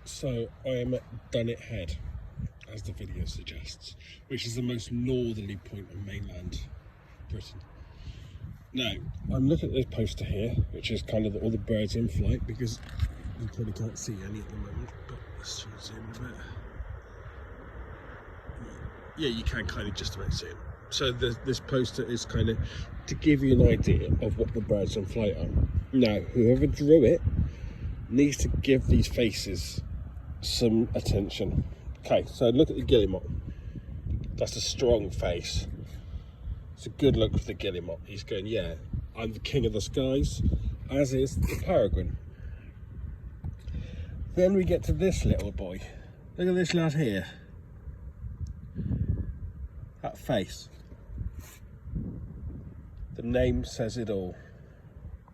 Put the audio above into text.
So I am at Dunnet Head, as the video suggests, which is the most northerly point of mainland Britain. Now, I'm looking at this poster here, which is kind of all the birds in flight, because you probably can't see any at the moment, but let's try and zoom in a bit. Yeah, you can kind of just about see them. So this poster is kind of to give you an idea of what the birds in flight are. Now, whoever drew it needs to give these faces some attention. Okay, so look at the guillemot. That's a strong face. It's a good look for the guillemot. He's going, yeah, I'm the king of the skies, as is the peregrine. Then we get to this little boy. Look at this lad here. That face. The name says it all.